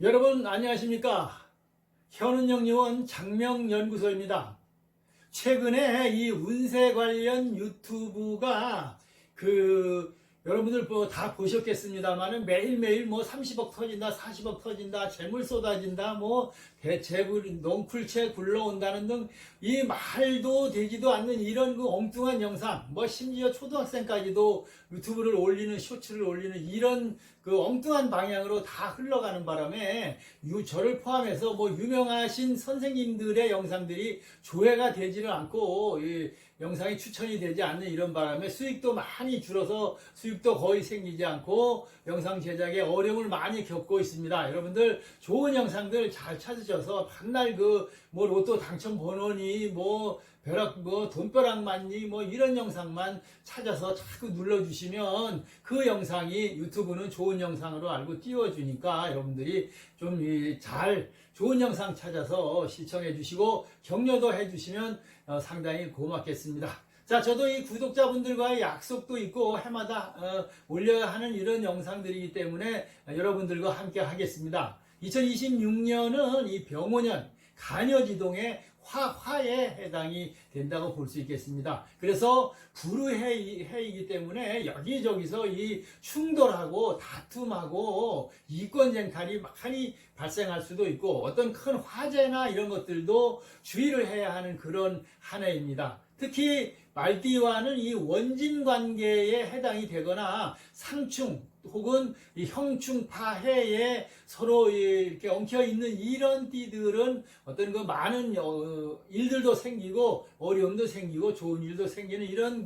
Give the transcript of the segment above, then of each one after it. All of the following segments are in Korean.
여러분 안녕하십니까? 현은영요원 장명연구소입니다. 최근에 이 운세 관련 유튜브가 여러분들 다 보셨겠습니다만은 매일매일 뭐 30억 터진다, 40억 터진다, 재물 쏟아진다, 뭐 대재물 넝쿨채 굴러온다는 등 이 말도 되지도 않는 이런 엉뚱한 영상, 뭐 심지어 초등학생까지도 유튜브를 올리는, 쇼츠를 올리는 이런 엉뚱한 방향으로 다 흘러가는 바람에 저를 포함해서 뭐 유명하신 선생님들의 영상들이 조회가 되지를 않고 영상이 추천이 되지 않는 이런 바람에 수익도 많이 줄어서 수익도 거의 생기지 않고 영상 제작에 어려움을 많이 겪고 있습니다. 여러분들 좋은 영상들 잘 찾으셔서 맨날 뭐 로또 당첨 번호니 뭐 벼락 뭐 돈벼락 맞니 뭐 이런 영상만 찾아서 자꾸 눌러주시면 그 영상이 유튜브는 좋은 영상으로 알고 띄워주니까 여러분들이 좀 좋은 영상 찾아서 시청해 주시고 격려도 해 주시면 상당히 고맙겠습니다. 자, 저도 이 구독자분들과의 약속도 있고 해마다 올려야 하는 이런 영상들이기 때문에 여러분들과 함께 하겠습니다. 2026년은 이 병오년 간여지동의 화에 해당이 된다고 볼 수 있겠습니다. 그래서 불의해이기 때문에 여기저기서 이 충돌하고 다툼하고 이권쟁탈이 많이 발생할 수도 있고 어떤 큰 화재나 이런 것들도 주의를 해야 하는 그런 한 해입니다. 특히 말띠와는 이 원진 관계에 해당이 되거나 상충 혹은 이 형충파해에 서로 이렇게 엉켜 있는 이런 띠들은 어떤 많은 일들도 생기고 어려움도 생기고 좋은 일도 생기는 이런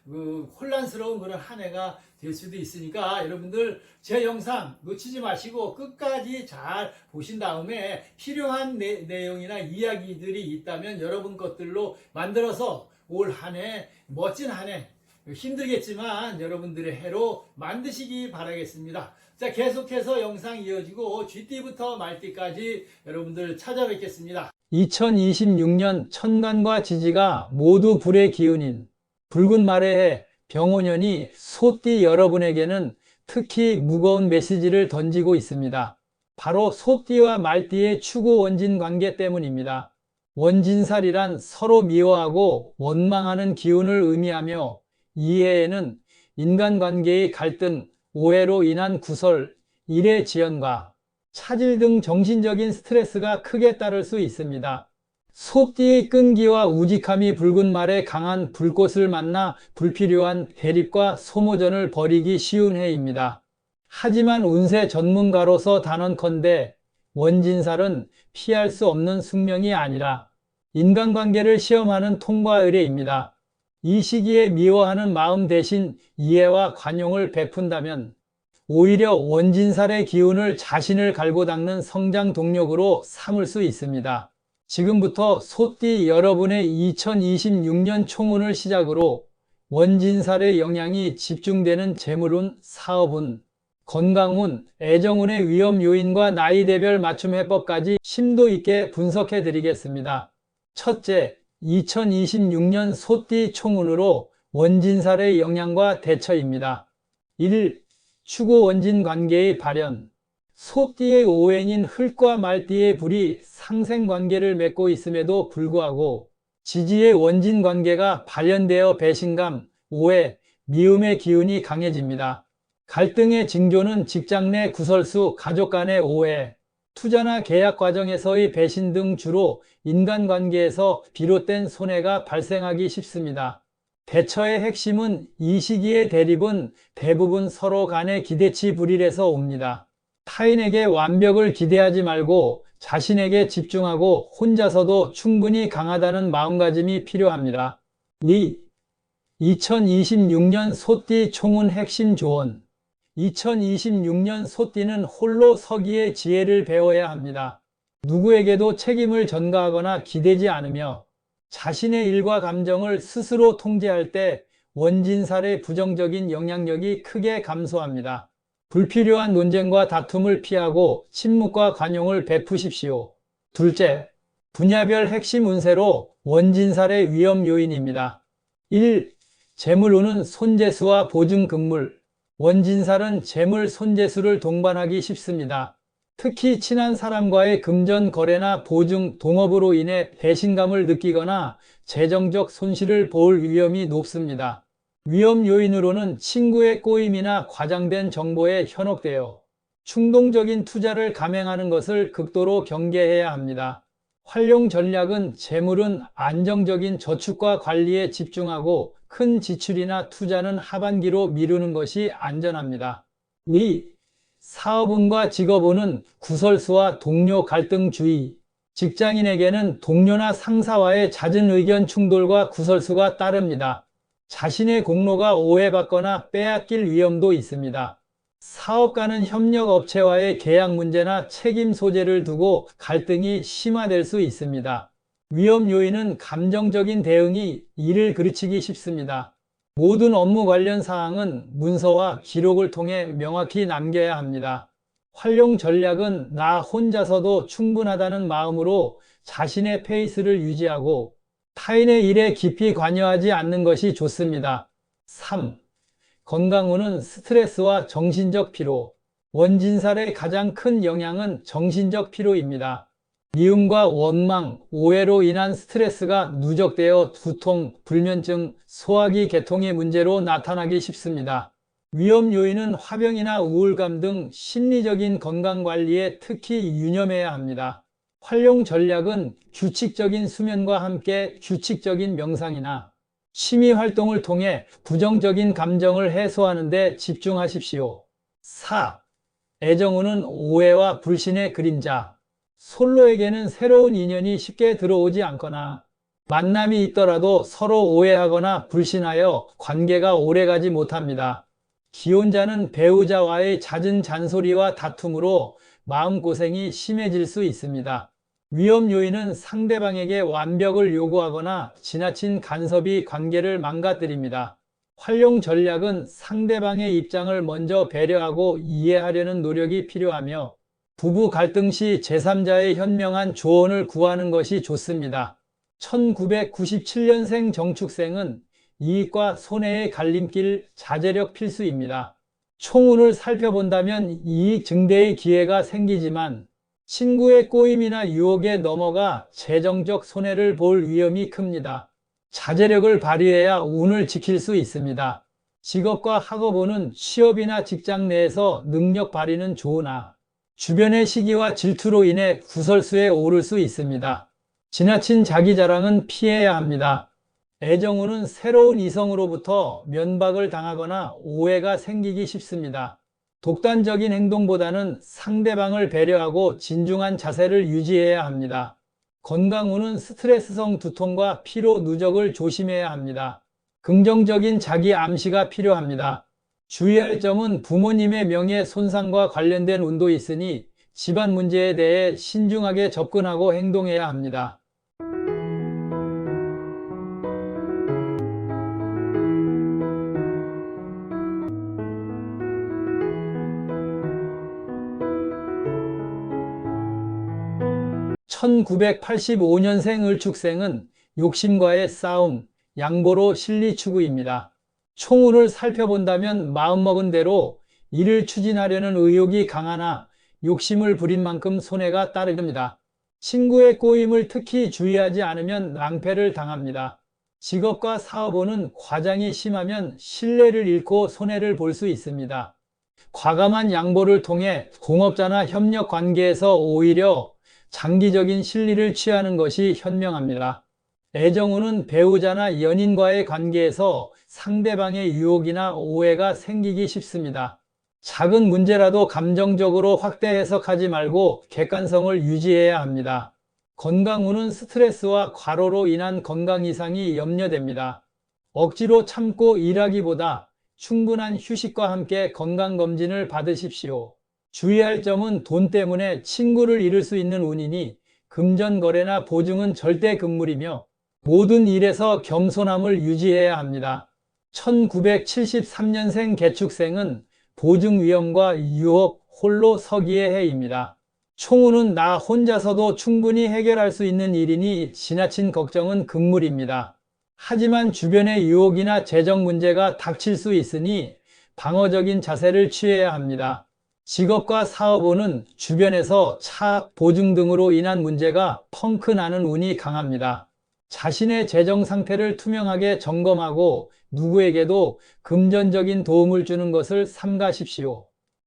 혼란스러운 그런 한 해가 될 수도 있으니까 여러분들 제 영상 놓치지 마시고 끝까지 잘 보신 다음에 필요한 내용이나 이야기들이 있다면 여러분 것들로 만들어서 올 한 해 멋진 한 해 힘들겠지만 여러분들의 해로 만드시기 바라겠습니다. 자, 계속해서 영상 이어지고 쥐띠부터 말띠까지 여러분들 찾아뵙겠습니다. 2026년 천간과 지지가 모두 불의 기운인 붉은 말의 해 병오년이 소띠 여러분에게는 특히 무거운 메시지를 던지고 있습니다. 바로 소띠와 말띠의 추구 원진 관계 때문입니다. 원진살이란 서로 미워하고 원망하는 기운을 의미하며 이 해에는 인간관계의 갈등, 오해로 인한 구설, 일의 지연과 차질 등 정신적인 스트레스가 크게 따를 수 있습니다. 소띠의 끈기와 우직함이 붉은 말에 강한 불꽃을 만나 불필요한 대립과 소모전을 벌이기 쉬운 해입니다. 하지만 운세 전문가로서 단언컨대 원진살은 피할 수 없는 숙명이 아니라 인간관계를 시험하는 통과 의례입니다. 이 시기에 미워하는 마음 대신 이해와 관용을 베푼다면 오히려 원진살의 기운을 자신을 갈고 닦는 성장 동력으로 삼을 수 있습니다. 지금부터 소띠 여러분의 2026년 총운을 시작으로 원진살의 영향이 집중되는 재물운, 사업운, 건강운, 애정운의 위험 요인과 나이대별 맞춤 해법까지 심도 있게 분석해 드리겠습니다. 첫째, 2026년 소띠 총운으로 원진살의 영향과 대처입니다. 1. 추구 원진 관계의 발현. 소띠의 오행인 흙과 말띠의 불이 상생 관계를 맺고 있음에도 불구하고 지지의 원진 관계가 발현되어 배신감, 오해, 미움의 기운이 강해집니다. 갈등의 징조는 직장 내 구설수, 가족 간의 오해, 투자나 계약 과정에서의 배신 등 주로 인간관계에서 비롯된 손해가 발생하기 쉽습니다. 대처의 핵심은 이 시기의 대립은 대부분 서로 간의 기대치 불일에서 옵니다. 타인에게 완벽을 기대하지 말고 자신에게 집중하고 혼자서도 충분히 강하다는 마음가짐이 필요합니다. 2. 2026년 소띠 총운 핵심 조언. 2026년 소띠는 홀로 서기의 지혜를 배워야 합니다. 누구에게도 책임을 전가하거나 기대지 않으며 자신의 일과 감정을 스스로 통제할 때 원진살의 부정적인 영향력이 크게 감소합니다. 불필요한 논쟁과 다툼을 피하고 침묵과 관용을 베푸십시오. 둘째, 분야별 핵심 운세로 원진살의 위험 요인입니다. 1. 재물운은 손재수와 보증금물. 원진살은 재물 손재수를 동반하기 쉽습니다. 특히 친한 사람과의 금전 거래나 보증, 동업으로 인해 배신감을 느끼거나 재정적 손실을 볼 위험이 높습니다. 위험 요인으로는 친구의 꼬임이나 과장된 정보에 현혹되어 충동적인 투자를 감행하는 것을 극도로 경계해야 합니다. 활용 전략은 재물은 안정적인 저축과 관리에 집중하고 큰 지출이나 투자는 하반기로 미루는 것이 안전합니다. 2. 사업운과 직업운은 구설수와 동료 갈등 주의. 직장인에게는 동료나 상사와의 잦은 의견 충돌과 구설수가 따릅니다. 자신의 공로가 오해받거나 빼앗길 위험도 있습니다. 사업가는 협력업체와의 계약 문제나 책임 소재를 두고 갈등이 심화될 수 있습니다. 위험 요인은 감정적인 대응이 일을 그르치기 쉽습니다. 모든 업무 관련 사항은 문서와 기록을 통해 명확히 남겨야 합니다. 활용 전략은 나 혼자서도 충분하다는 마음으로 자신의 페이스를 유지하고 타인의 일에 깊이 관여하지 않는 것이 좋습니다. 3. 건강운은 스트레스와 정신적 피로. 원진살의 가장 큰 영향은 정신적 피로입니다. 미움과 원망, 오해로 인한 스트레스가 누적되어 두통, 불면증, 소화기 계통의 문제로 나타나기 쉽습니다. 위험 요인은 화병이나 우울감 등 심리적인 건강관리에 특히 유념해야 합니다. 활용 전략은 규칙적인 수면과 함께 규칙적인 명상이나 취미 활동을 통해 부정적인 감정을 해소하는 데 집중하십시오. 4. 애정운은 오해와 불신의 그림자. 솔로에게는 새로운 인연이 쉽게 들어오지 않거나 만남이 있더라도 서로 오해하거나 불신하여 관계가 오래가지 못합니다. 기혼자는 배우자와의 잦은 잔소리와 다툼으로 마음고생이 심해질 수 있습니다. 위험 요인은 상대방에게 완벽을 요구하거나 지나친 간섭이 관계를 망가뜨립니다. 활용 전략은 상대방의 입장을 먼저 배려하고 이해하려는 노력이 필요하며 부부 갈등 시 제3자의 현명한 조언을 구하는 것이 좋습니다. 1997년생 정축생은 이익과 손해의 갈림길, 자제력 필수입니다. 총운을 살펴본다면 이익 증대의 기회가 생기지만 친구의 꼬임이나 유혹에 넘어가 재정적 손해를 볼 위험이 큽니다. 자제력을 발휘해야 운을 지킬 수 있습니다. 직업과 학업운은 취업이나 직장 내에서 능력 발휘는 좋으나 주변의 시기와 질투로 인해 구설수에 오를 수 있습니다. 지나친 자기 자랑은 피해야 합니다. 애정운은 새로운 이성으로부터 면박을 당하거나 오해가 생기기 쉽습니다. 독단적인 행동보다는 상대방을 배려하고 진중한 자세를 유지해야 합니다. 건강운은 스트레스성 두통과 피로 누적을 조심해야 합니다. 긍정적인 자기 암시가 필요합니다. 주의할 점은 부모님의 명예 손상과 관련된 운도 있으니 집안 문제에 대해 신중하게 접근하고 행동해야 합니다. (1985년생) 을축생은 욕심과의 싸움, 양보로 실리추구입니다. 총운을 살펴본다면 마음먹은 대로 일을 추진하려는 의욕이 강하나 욕심을 부린 만큼 손해가 따릅니다. 친구의 꼬임을 특히 주의하지 않으면 낭패를 당합니다. 직업과 사업운은 과장이 심하면 신뢰를 잃고 손해를 볼 수 있습니다. 과감한 양보를 통해 공업자나 협력 관계에서 오히려 장기적인 실리를 취하는 것이 현명합니다. 애정운은 배우자나 연인과의 관계에서 상대방의 유혹이나 오해가 생기기 쉽습니다. 작은 문제라도 감정적으로 확대 해석하지 말고 객관성을 유지해야 합니다. 건강운은 스트레스와 과로로 인한 건강 이상이 염려됩니다. 억지로 참고 일하기보다 충분한 휴식과 함께 건강검진을 받으십시오. 주의할 점은 돈 때문에 친구를 잃을 수 있는 운이니 금전거래나 보증은 절대 금물이며 모든 일에서 겸손함을 유지해야 합니다. 1973년생 개축생은 보증 위험과 유혹, 홀로 서기의 해입니다. 총운은 나 혼자서도 충분히 해결할 수 있는 일이니 지나친 걱정은 금물입니다. 하지만 주변의 유혹이나 재정 문제가 닥칠 수 있으니 방어적인 자세를 취해야 합니다. 직업과 사업운은 주변에서 차, 보증 등으로 인한 문제가 펑크 나는 운이 강합니다. 자신의 재정 상태를 투명하게 점검하고 누구에게도 금전적인 도움을 주는 것을 삼가십시오.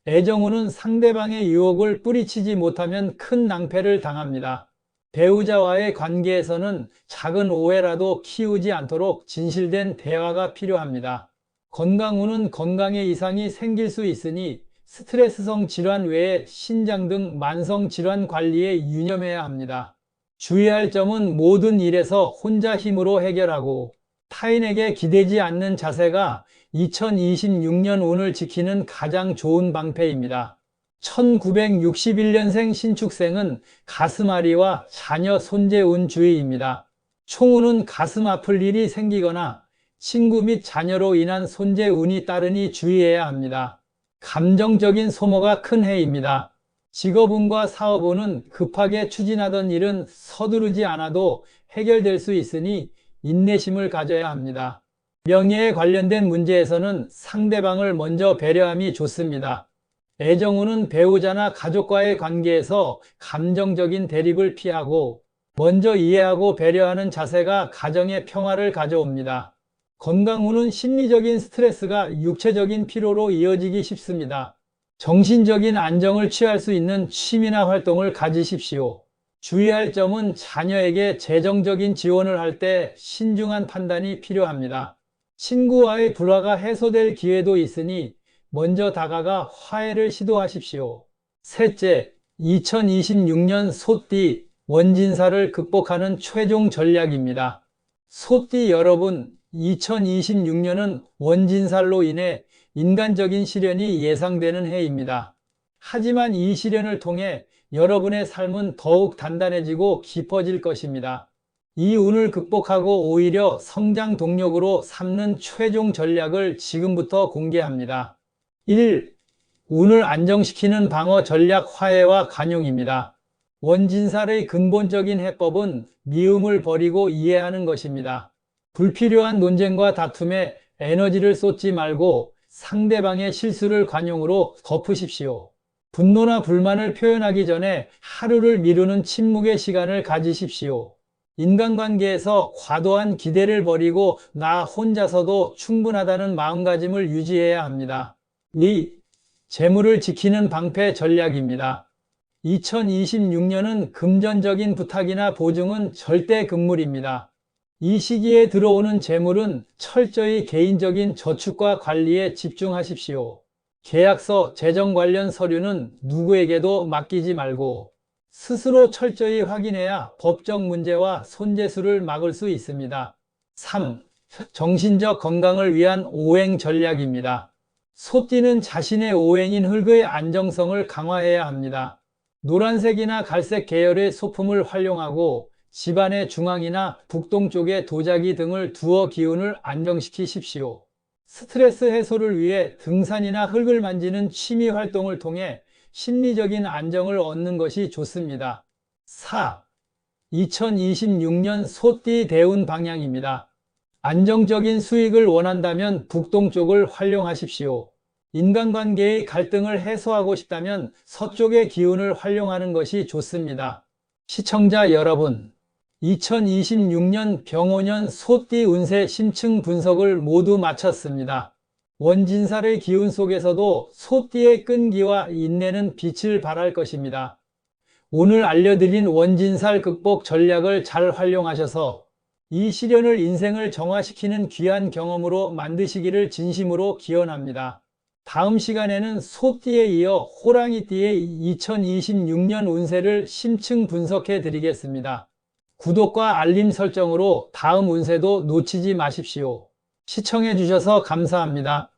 애정운은 상대방의 유혹을 뿌리치지 못하면 큰 낭패를 당합니다. 배우자와의 관계에서는 작은 오해라도 키우지 않도록 진실된 대화가 필요합니다. 건강운은 건강에 이상이 생길 수 있으니 스트레스성 질환 외에 신장 등 만성 질환 관리에 유념해야 합니다. 주의할 점은 모든 일에서 혼자 힘으로 해결하고 타인에게 기대지 않는 자세가 2026년 운을 지키는 가장 좋은 방패입니다. 1961년생 신축생은 가슴앓이와 자녀 손재운 주의입니다. 총운은 가슴 아플 일이 생기거나 친구 및 자녀로 인한 손재운이 따르니 주의해야 합니다. 감정적인 소모가 큰 해입니다. 직업운과 사업운은 급하게 추진하던 일은 서두르지 않아도 해결될 수 있으니 인내심을 가져야 합니다. 명예에 관련된 문제에서는 상대방을 먼저 배려함이 좋습니다. 애정운은 배우자나 가족과의 관계에서 감정적인 대립을 피하고 먼저 이해하고 배려하는 자세가 가정의 평화를 가져옵니다. 건강운은 심리적인 스트레스가 육체적인 피로로 이어지기 쉽습니다. 정신적인 안정을 취할 수 있는 취미나 활동을 가지십시오. 주의할 점은 자녀에게 재정적인 지원을 할 때 신중한 판단이 필요합니다. 친구와의 불화가 해소될 기회도 있으니 먼저 다가가 화해를 시도하십시오. 셋째, 2026년 소띠 원진사를 극복하는 최종 전략입니다. 소띠 여러분, 2026년은 원진살로 인해 인간적인 시련이 예상되는 해입니다. 하지만 이 시련을 통해 여러분의 삶은 더욱 단단해지고 깊어질 것입니다. 이 운을 극복하고 오히려 성장 동력으로 삼는 최종 전략을 지금부터 공개합니다. 1. 운을 안정시키는 방어 전략 화해와 관용입니다. 원진살의 근본적인 해법은 미움을 버리고 이해하는 것입니다. 불필요한 논쟁과 다툼에 에너지를 쏟지 말고 상대방의 실수를 관용으로 덮으십시오. 분노나 불만을 표현하기 전에 하루를 미루는 침묵의 시간을 가지십시오. 인간관계에서 과도한 기대를 버리고 나 혼자서도 충분하다는 마음가짐을 유지해야 합니다. 2. 재물을 지키는 방패 전략입니다. 2026년은 금전적인 부탁이나 보증은 절대 금물입니다. 이 시기에 들어오는 재물은 철저히 개인적인 저축과 관리에 집중하십시오. 계약서, 재정 관련 서류는 누구에게도 맡기지 말고 스스로 철저히 확인해야 법적 문제와 손재수를 막을 수 있습니다. 3. 정신적 건강을 위한 오행 전략입니다. 소띠는 자신의 오행인 흙의 안정성을 강화해야 합니다. 노란색이나 갈색 계열의 소품을 활용하고 집안의 중앙이나 북동쪽에 도자기 등을 두어 기운을 안정시키십시오. 스트레스 해소를 위해 등산이나 흙을 만지는 취미 활동을 통해 심리적인 안정을 얻는 것이 좋습니다. 4. 2026년 소띠 대운 방향입니다. 안정적인 수익을 원한다면 북동쪽을 활용하십시오. 인간관계의 갈등을 해소하고 싶다면 서쪽의 기운을 활용하는 것이 좋습니다. 시청자 여러분, 2026년 병오년 소띠 운세 심층 분석을 모두 마쳤습니다. 원진살의 기운 속에서도 소띠의 끈기와 인내는 빛을 발할 것입니다. 오늘 알려드린 원진살 극복 전략을 잘 활용하셔서 이 시련을 인생을 정화시키는 귀한 경험으로 만드시기를 진심으로 기원합니다. 다음 시간에는 소띠에 이어 호랑이띠의 2026년 운세를 심층 분석해 드리겠습니다. 구독과 알림 설정으로 다음 운세도 놓치지 마십시오. 시청해 주셔서 감사합니다.